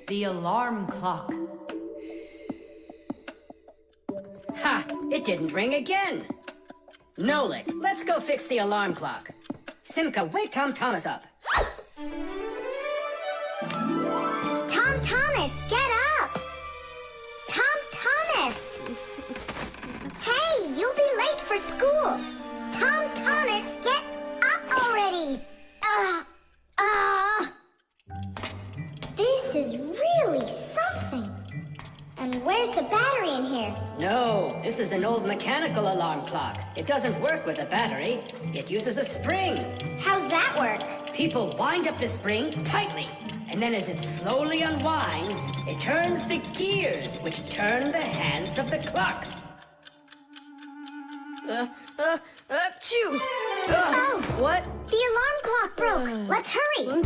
The alarm clock. Ha! It didn't ring again. Nolik, let's go fix the alarm clock. Simka, wake Tom Thomas up. Tom Thomas, get up! Tom Thomas! Hey, you'll be late for school. Tom Thomas, get up already! This is really something. And where's the battery in here? No, this is an old mechanical alarm clock. It doesn't work with a battery. It uses a spring. How's that work? People wind up the spring tightly, and then as it slowly unwinds, it turns the gears, which turn the hands of the clock. Achoo! Oh, What? the alarm clock broke. Let's hurry.